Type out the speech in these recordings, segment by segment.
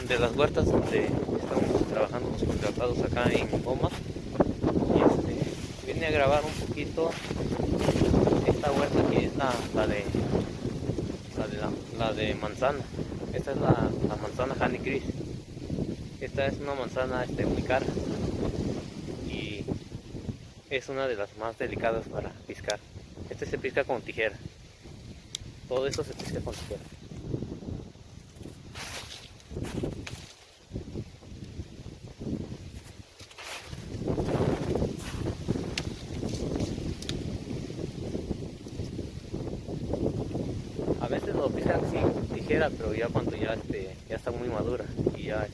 de las huertas donde estamos trabajando los contratados acá en Goma. Y vine a grabar un poquito esta huerta que es la de manzana. Esta es la manzana Honey Crisp. Esta es una manzana muy cara y es una de las más delicadas para piscar. Este se pisca con tijera. Todo esto se pisca con tijera. A veces lo piscan sin tijera, pero ya cuando ya está muy madura y ya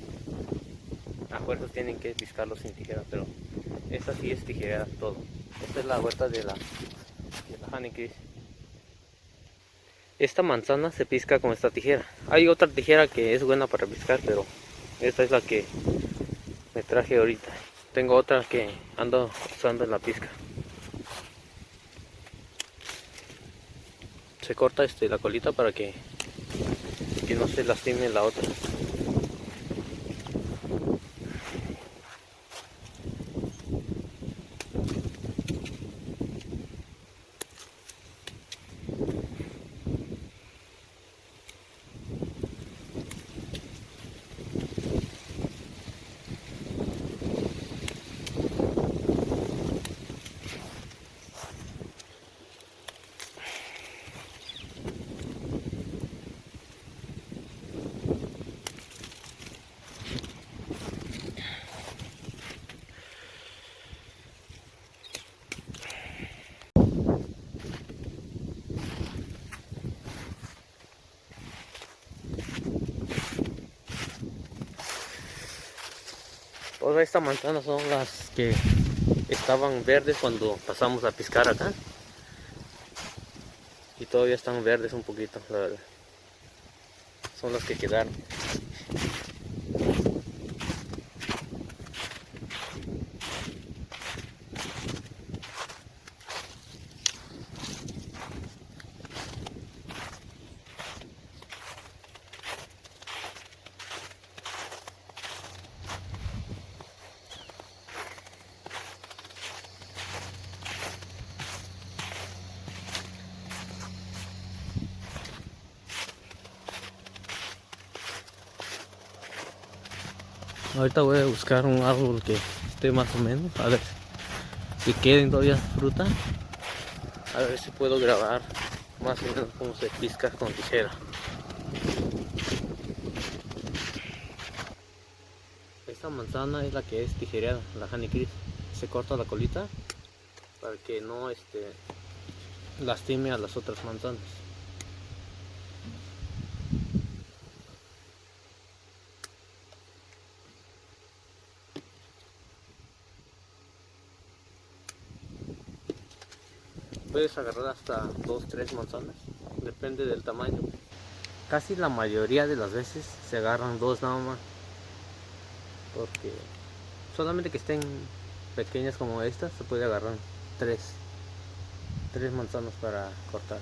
a fuerzas tienen que piscarlo sin tijera, pero esta sí es tijera todo. Esta es la huerta de la Honey Crisp. Esta manzana se pisca con esta tijera. Hay otra tijera que es buena para piscar, pero esta es la que me traje ahorita. Tengo otra que ando usando en la pizca. Se corta la colita para que no se lastime la otra. Todas estas manzanas son las que estaban verdes cuando pasamos a piscar acá. Y todavía están verdes un poquito, la verdad. Son las que quedaron. Ahorita voy a buscar un árbol que esté más o menos, a ver si queden todavía fruta. A ver si puedo grabar más o menos cómo se pisca con tijera. Esta manzana es la que es tijereada, la Honey Crisp. Se corta la colita para que no lastime a las otras manzanas. Puedes agarrar hasta 2-3 manzanas, depende del tamaño. Casi la mayoría de las veces se agarran 2 nada más, porque solamente que estén pequeñas como estas se puede agarrar 3 manzanas para cortar.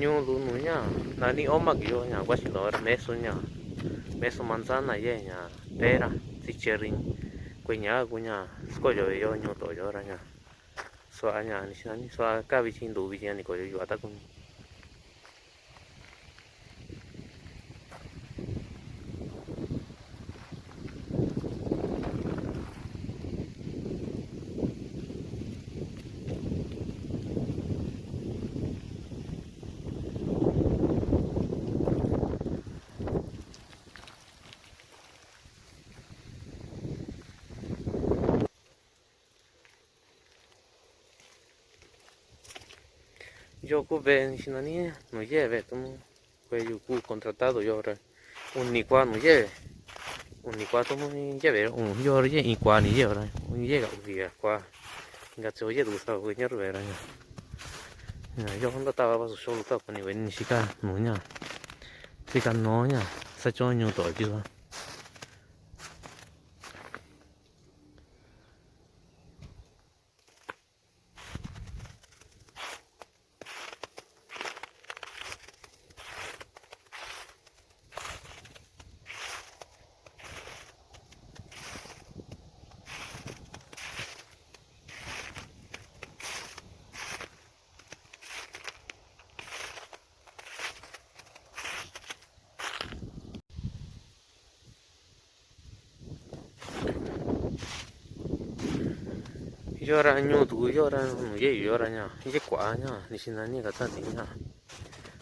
ñu lu nu nhá nani oma yo nhá quá chỉ lo meso manzana ye nhá pera si cherry quay nhá của nhá có yo ñu to yo ra nhá xóa nhá ni nani xóa cả vị trí đủ vị trí này có yo ta cũng yo ve si nani no lleve tú pues yo contratado yo ahora un ni qua no lleve un ni qua tú lleve un yo ahora y qua ni lleve ahora un llega un día qua ingazzo oye tu sta con nyar vera nya yo honda tava ba so lu ta pani wen shika no nya shika no nya sa cho nyu to ji ba yo ra nyu tu yo ra no ye yo ra nya ye kwa nya ni sin nani ga ta ti nya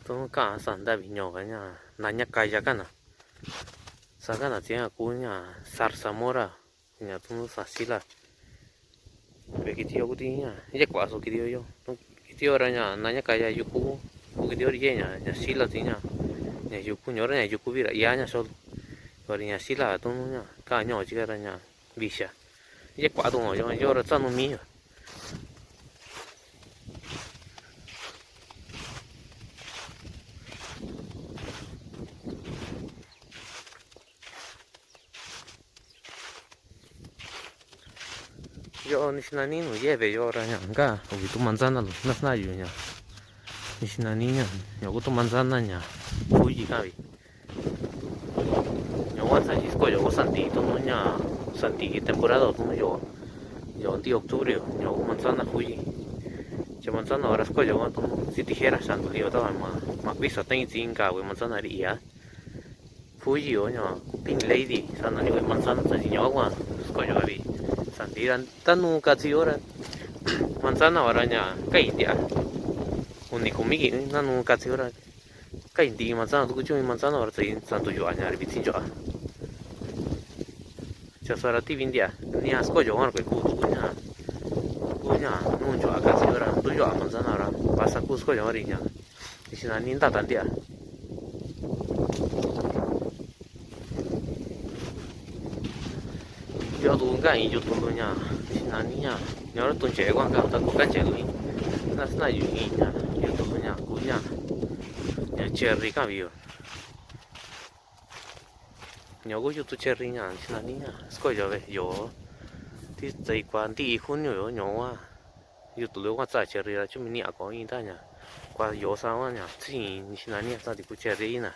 to ka san da bi nyo ga nya na nya ka ya kana sa ga na ti ku nya zarzamora nya tu sa sila ve ki ti yo ti nya ye kwa so ki yo to ki ti yo ra nya na nya ka ya yu ku ki ti yo ye nya sila ti nya yu ku nyo ra nya yu ku vi ra ya nya so ko nya sila to nya ka nyo ji ga ra nya vi sha ye kwa to yo ra tsa no mi yo ni nani no lleve yo ra nya nga ubi tu manzana no na yu nya ni nani nya yo tu manzana nya fuji ka vi yo wa sa disco yo santi to no nya santi temporada to yo en octubre yo manzana fuji yo manzana ahora es yo to si tijera santo yo ta ma visa ten cinca we manzana ri ya fuji yo nya pink lady sana ni we manzana sa yo wa es yo vi santiran tanu casi ora manzana ora nya kai dia unico migi nanu casi ora kai di manzana tu kuchu manzana ora sai santo yo anya ri tin jo cha sara ti vindia ni asko jo ora ku nya nu jo casi ora tu jo manzana ora pasa ku sko jo ri nya sina ni ta tan dia yo tu ga y yo tu nya na niña nhớ tuần trẻ quan cảm ta có cái trẻ luyện nó yu nya yo tu nya ku nya ya cherry ka bio nhớ có yo tu cherry nya na niña sko yo ve yo ti zai quan ti junio yo nhớ wa yo tu lo wa za cherry la chu mi ni a ko yin ta nya qua yo sa wa nya chi ni na ni sa ti ku cherry na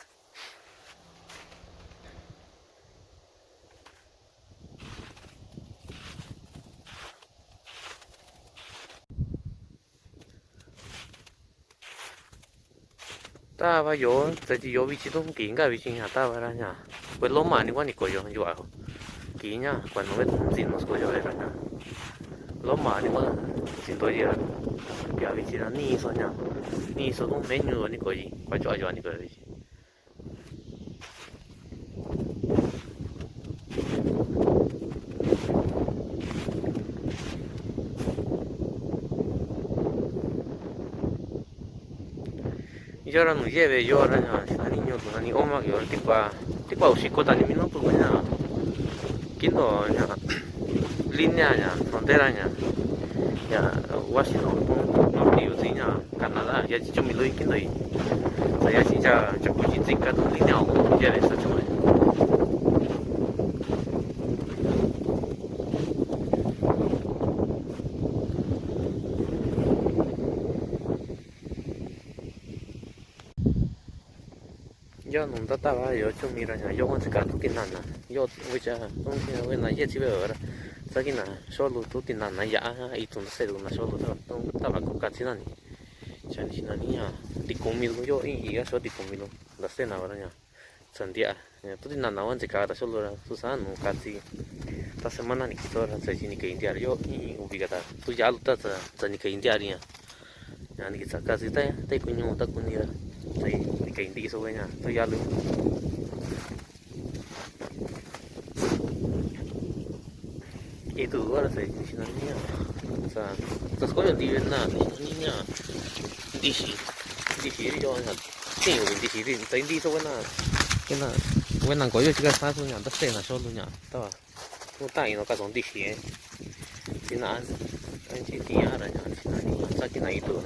ta va yo tại vì yo vị trí đông kín cả vị trí nhà ta va ra nhà quên lỗ mà đi qua đi coi yo yo à kín nhá quan nó biết gì nó coi yo ra nhà lỗ mà đi qua xin tôi giờ giờ vị trí là ni số đông mấy người đi coi gì qua chỗ yo đi coi vị trí yo ahora no lleve yo ahora ya niño tu ni oma yo ti qua usciko da ni minuto nya kindo nya línea nya frontera nya ya Washington no ti usi nya Canadá ya chi mi lo kindo y ya chi ja ku ji zika tu línea o ya esa chuma yo no trataba yo cho mira ya yo cuando cara tu tinana yo voy a un día voy a ir chive ahora sakina solo tu tinana ya y tu no sé una solo tu estaba con cachina ni chani na niña di conmigo yo y ya so di conmigo la cena ahora ya sandia tu tinana cuando cara solo tu san no casi esta semana ni quito ahora se ni que indiar yo y ubicada tu ya lo estás ni que indiar ya ni que casi te coño ta kunira sai ni que indi so ya tu ya lo y tú ahora se ni na niña o sea estás con el tío na niña dici yo ya sí o dici te indi so buena coyo chica está so ya ta cena solo ya ta tu tai no ka son dici si na anh chị tia ra ya si na ni sa ki na itu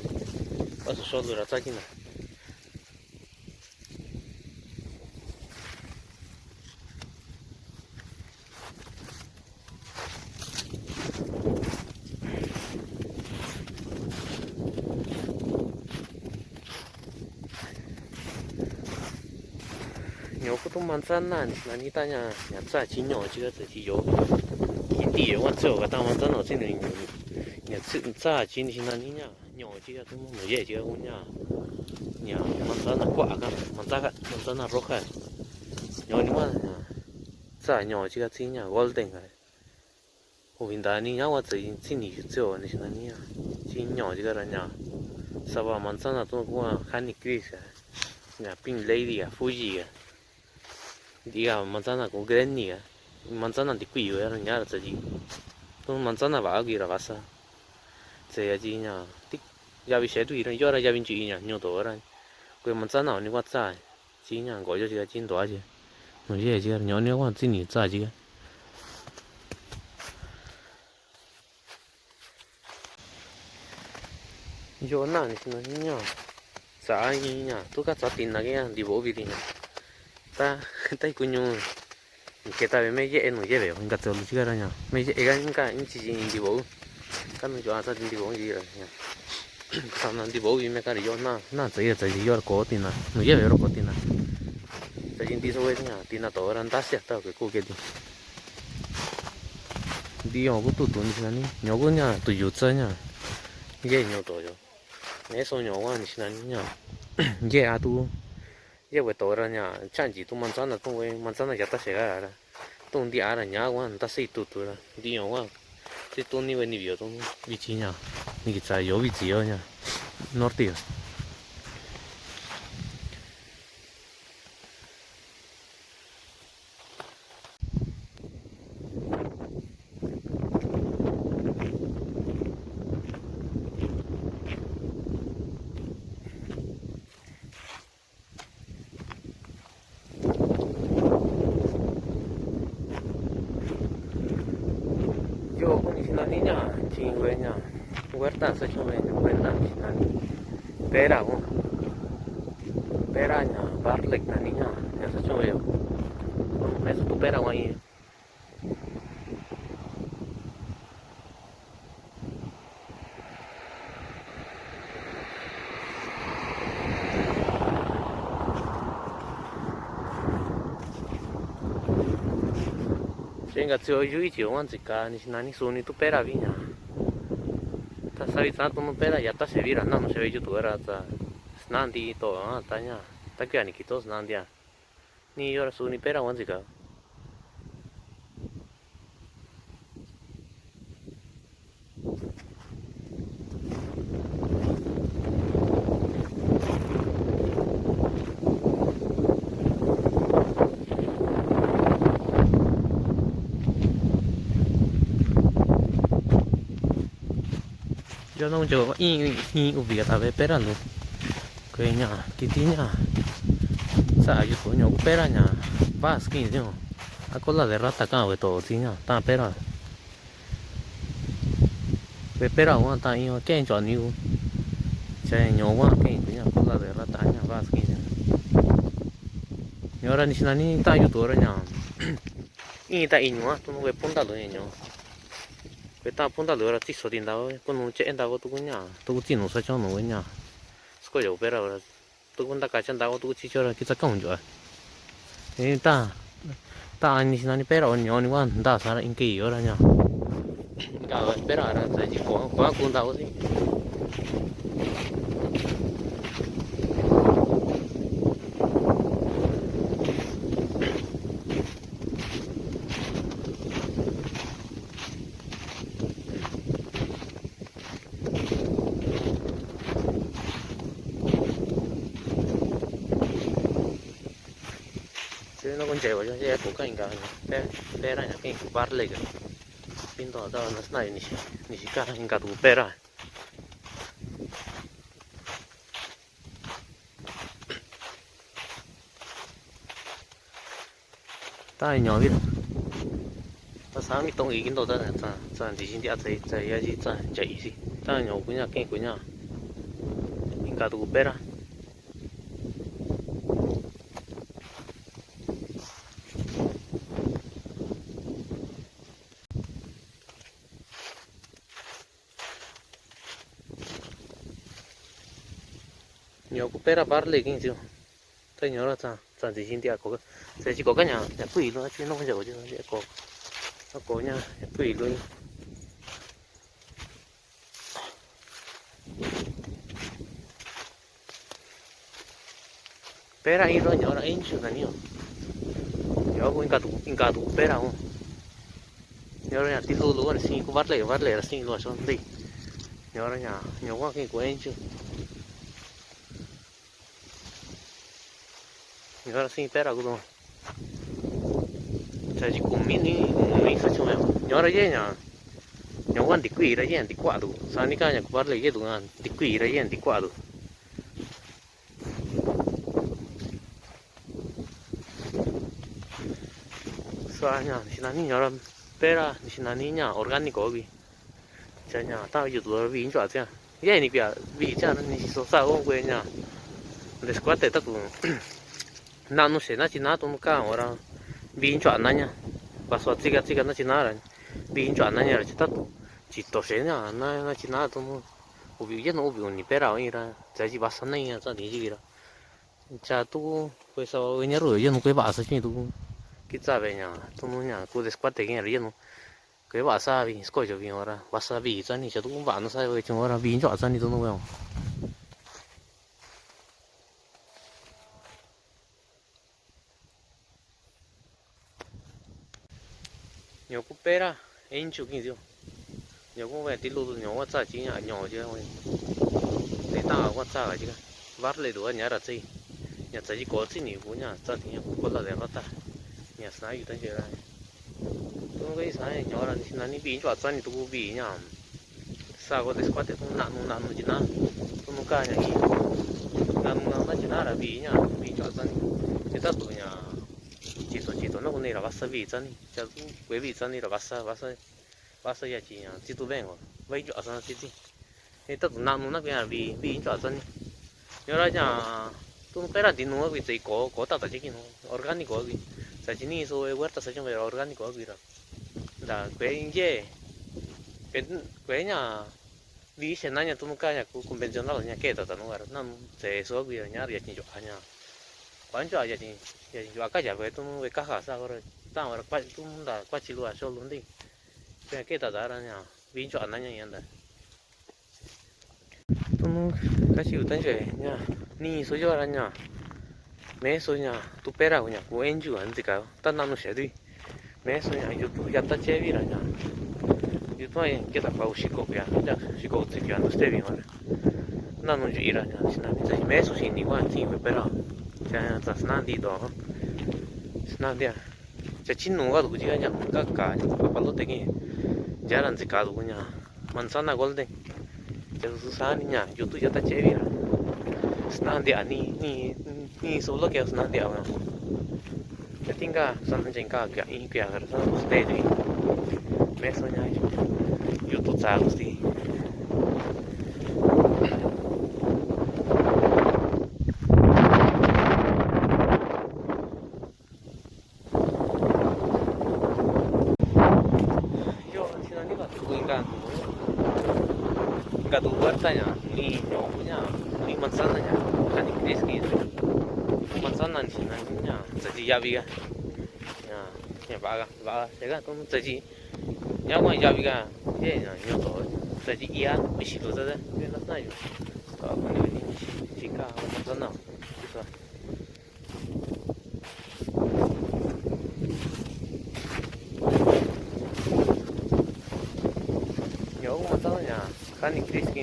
pas solo ra sa ki na nhiều cái tôm manzana là như ta nhà sa chỉ nhỏ chứ cái chỉ có cái địa quan trọng cái tôm manzana ở trên này nhà sự sa chỉ là như nhà nhỏ chứ cái tôm nó dễ chứ không nhà manzana quả cái manzana roja nhỏ nhưng mà sa nhỏ chứ cái nhà golden cái hiện tại như nhau cái chỉ như chỗ này là như chỉ nhỏ chứ cái nhà sao mà manzana tôi cũng khá nhiều nhà pink lady à Fuji à diga manzana con granny manzana di qui era nyara tsaji to manzana va gira vasa se ya ji nya tik ya vi shedu ira yora ya vin ji nya nyo to ra ko manzana ni wa tsa ji nya go yo ji jin do ji no ye ji nyo nyo wa ji ni tsa ji yo na ni no nya sa ni nya tu ka tsa tin na ge di bo vi nya ta tai kunyo que ta me ye no lleve en gato lu chiga raña me ye ga nka inchi di bo kan yo asa di bo yi ra sa na di bo yi me ka yo na zai zai yo ko tina no lleve ro ko tina ta jin di so we nya tina to ran ta sia ta ko ke di yo ku tu tu ni na ni nyo ku nya tu yu tsa nya ye nyo to yo ne so nyo wa ni na ni nya ye a tu ye we to ra nya chan ji tu manzana tu we manzana ya ta se ga ra tu di ara nya wa ta se tu tu ra di yo wa se tu ni we ni bio tu vi chi nya ni ki cha yo vi chi yo nya norte yo con la niña chingüeña huerta se chumeña huerta la pera un peraña barlek la niña ya se chumeña eso tu pera guay chenga tio yui tio wan zika ni nani suni tu pera viña ta sabi tanto no pera ya ta se vira no se ve youtuber ta snandi to taña ta que ni quitos nandia ni yo suni pera wan zika yo no yo y ubia ta ve pera no que ña kitiña sa yo coño pera ña va skin yo a cola de rata ka we to tiña ta pera ve pera wan ta yo ken cho ni che ño wa ken tiña cola de rata ña va skin yo ahora ni sinani ta yo to ra ña y ta iño tu no ve punta lo ño que ta punta lo ra ti so tin da con un che enda go tu ña tu ti no sa cho no ña sco yo pera ahora tu cũng ta cả chân đào tu chỉ cho là cái sao công rồi thế ta anh xin anh bé rồi nhỏ nữa anh ta sao lại in kỳ rồi nhá cả rồi bé rồi là chỉ có cuốn tàu gì chứ nó còn chạy vào cho xe của cái cả bé bé này là cái của bắt lấy cái pin đó đó nó này nỉ cả hình cả tụ bé rồi ta nhỏ biết ta sáng mi tông ý kiến đồ đó là ta chỉ xin đi ăn chạy gì chạy gì ta nhỏ của nhà hình cả tụ bé rồi nhỏ của bé là bắt lấy cái gì tôi nhớ là ta chỉ xin đi ăn có sẽ chỉ có cái nhà quỷ luôn chứ nó không giàu chứ nó có nhà quỷ luôn bé ra ít rồi nhỏ là ít chuyện là nhiều nhỏ cũng cả tụ bé nào nhỏ là nhà tí lú là xin cũng bắt lấy là xin luôn xong đi nhỏ là nhà nhỏ quá cái của anh chứ nhỏ là xin bé nào cũng đúng sai chỉ cùng mình sao chung em nhỏ là gì nhở nhỏ quan đi quỷ là gì đi qua đủ sao ní cái nhà cũng bắt lấy cái đủ ăn đi quỷ là gì đi qua đủ sao nhở xin anh nhỏ là bé ra xin anh nhà organic có gì cha nhà tao yêu tụi nó vì chọn chứ vậy này bây vì cha nó số sao không quên nhà để squat để tao cũng nào nó sẽ nó chỉ nó tụi nó cao rồi vì chọn nó nha và số cái nó chỉ nó rồi vì chọn nó nha là chỉ tổ sẽ nha nó chỉ nó tụi nó ubi nó ubi ni pera oi ra chỉ bắt sẵn này cho đi gì đó cha tu quay sau nhớ rồi nó quay bà sao chứ tu cái cha về nhà tu nó nhà tu để squat thế cái gì nó quay bà sao vì coi cho vì ora wasabi cho nên cha tu cũng bạn nó sai với chúng ora vì chọn cho nên tu nó không nhiều cúp pera anh chụp cái gì nhiều cũng về tí lù nhỏ quá cha chỉ nhỏ chứ thôi để tao quá cha chứ vắt lấy đồ nhà là gì nhà chỉ có gì nhiều của nhà cha thì có là để nó ta nhà sángอยู่ตั้งเยอะเลยตัวก็sáng nhỏ là nó đi biển chọn cho nên tôi biển nhà sao có thể có thể không nặng gì nữa tôi muốn cái nhà gì nặng nó chỉ là biển nhà biển chọn cho nên ta tụi nhà chỉ tụi nó cũng này là wasabi cho nên cho quý vị cho nên là wasabi ya chỉ nhà chỉ tụi bên rồi vậy chọn cho chỉ thì ta tụi nặng nó cái là biển chọn cho nên nhớ ra nhà tôi phải là tin nó vì chỉ có tạo ra cái nó organic có gì sai chỉ ní số huerta sai trong về organic có gì rồi là quế dê quế nhà vì hiện nay nhà tôi cái nhà conventional nhà kẹt ở nó nó sẽ số gì nhà để chỉ cho nhà quán cho nhà chỉ cho cái nhà về tôi về các hàng sao rồi tao là quay tôi là quay chỉ luôn số luôn đi cái kẹt ở đó nhà vì cho anh nhà hiện tại tôi cái chịu tên gì nha ni số cho anh nha mấy số nhà tụ bé nào nhà của anh chủ anh gì cả ta nằm sẽ đi mấy số nhà YouTube ya ta chơi vì là nhà YouTube cái ta bảo shiko ya shiko thì cái nó sẽ bị mà nằm nó chỉ là nhà xin anh thấy mấy số xin đi qua thì bé nào cha ta xin đi đó xin đi à cha chín nung cái đồ gì nhà các cả apa lo tegi jalan gì cả đồ nhà manzana golden cha susah nhà YouTube ya ta chơi vì là xin đi à ni solo que es nada ahora ya tenga son jenga que y que agarra usted me soña YouTube sabes đi yo si no ni va tu encanto huerta ya ni manzana ya Honey Crisp manzana ni na nya tsaji ya biga nya ba ga con tsaji nya wa ya biga ye nya yo to tsaji ya mi shi to da ye na na yo to con ni shi ka manzana eso yo manzana nya Honey Crisp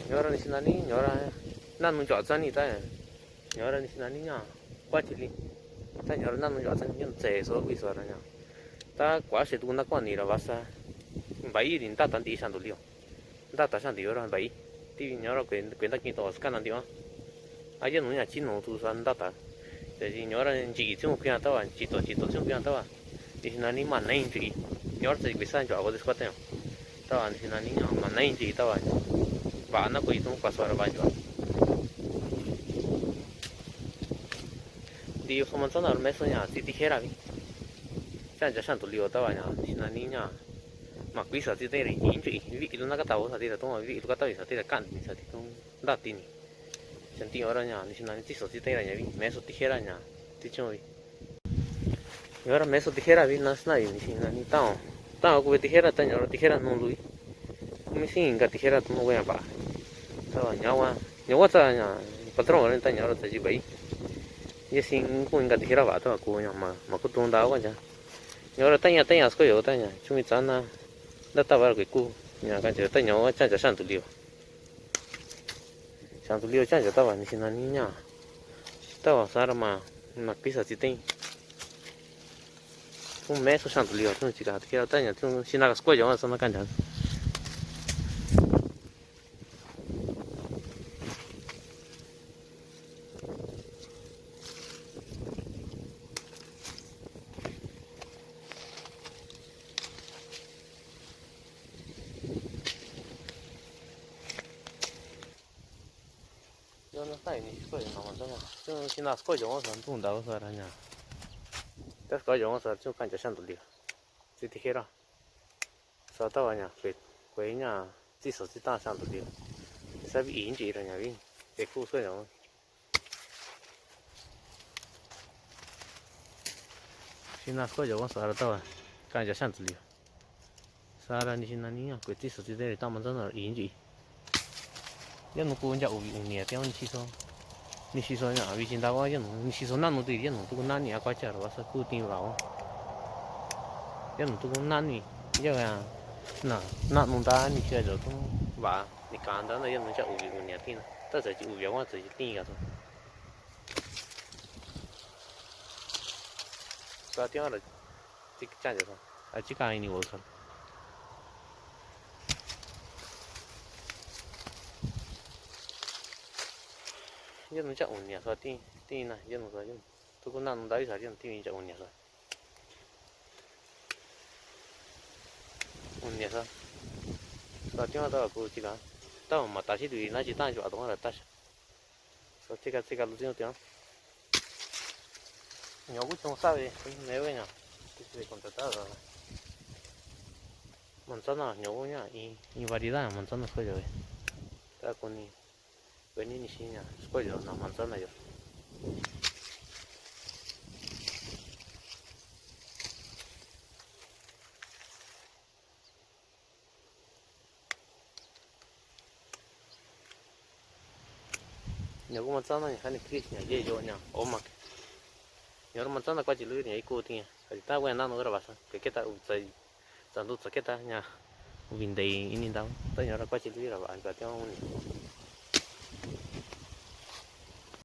nhớ ni sinani nhớ ra nan muốn chọn chân đi ta nhớ ra ni sinani nhá quá chỉ đi ta nhớ nan muốn chọn chân nhưng chế số bị số rồi nhá ta quá sẽ tu na quan ni là vasa bảy đi ta tận đi sang tu liu ta sang đi rồi bảy thì nhớ ra quyền ta kinh to scan nan đi mà ai giờ nó nhà chín nó tu san ta thì nhớ ra chỉ chung kia ta chỉ tổ chung kia ta thì sinani mà này chỉ nhớ ra cái san cho vào cái squat ta thì sinani nhá mà này chỉ ta bạn nó cũng không có số rồi đi không ăn sao mấy số nhà chỉ đi hết rồi chẳng cho sang tụi liều tao nhà thì là ní nhà mà quý sở thì đây là yến chị vị nó cái tàu thì là tôi vị cái tàu thì là cạn thì không đạt tin chẳng tin ở đây nhà thì là chỉ sở thì đây là nhà vị mấy số thì hết rồi nhà thì chơi nhớ là mấy số thì hết rồi nó này thì là ní tao cũng thì hết rồi tao nhớ thì hết rồi nó lùi mới xin cái thì hết rồi nó quen bà tao nhau quá tao nhà patron ở đây tao nhớ là tao chỉ vậy giờ xin cũng cái thì hết rồi bà tao cũng nhà mà cứ tuôn đáo quá chả nhớ là tao nhà có yếu tao nhà chúng mình chán na đã tao vào cái cu nhà cái chỗ tao nhớ chán cho sang tụi liều chán cho tao vào thì là ní nhà tao vào sao mà cái sao chỉ tin không mấy số sang tụi liều chúng chỉ cả cái tao nhà chúng xin là có yếu sao nó can chán nó phải đi coi nó mà đâu chứ khi nào coi giống nó cũng đâu rồi đó nha tất coi giống nó chứ cảnh cho sang tụi liều chỉ thì hết rồi sau đó nha quấy nhà chỉ số chỉ ta sang tụi liều sẽ bị yến chị rồi nhà đi để khu coi giống khi nào coi giống nó đâu cảnh cho sang tụi liều sau đó thì nào nhá quấy chỉ số chỉ để tao mà真的yến chị giờ nó cũng chẳng uống nhiều theo ni xí số nhà vì chính tao giờ nó ni xí số năn nó tự giờ nó cũng năn nhỉ quá trời rồi sao cứ tin vào giờ nó cũng năn nhỉ giờ là năn nó ta ni chơi rồi cũng và ni càng đó là giờ nó chẳng uống nhiều tin ta chỉ uống quá chỉ tin cái thôi cái tiếng là chỉ chán rồi chỉ cái này uống thôi giờ nó chẳng ổn nhỉ rồi tin này giờ nó rồi tôi cũng nằm đấy rồi giờ tin chẳng ổn nhỉ rồi ổn nhỉ rồi rồi tiếng là tao cũng chỉ là tao mà ta chỉ đuổi nó chỉ ta cho tao là ta rồi chỉ cái lúc tiếng nhiều cái trong sao vậy nếu vậy nhỉ thì còn tao rồi mình sao nào nhiều nhá y vào đi ra mình sao nào khơi rồi ta còn đi cái này xí nha, có giờ nó hoàn toàn này rồi. Nhớ cũng hoàn toàn này, cái này kia nhà dễ dỗ nha, ôm mặc. Nhớ hoàn toàn là qua chỉ lưỡi này cô thì, cái ta quen năng nữa là sao? Cái ta chạy, chẳng đủ cái ta nha, vin đầy in đâu, ta nhớ là qua chỉ lưỡi là bạn phải theo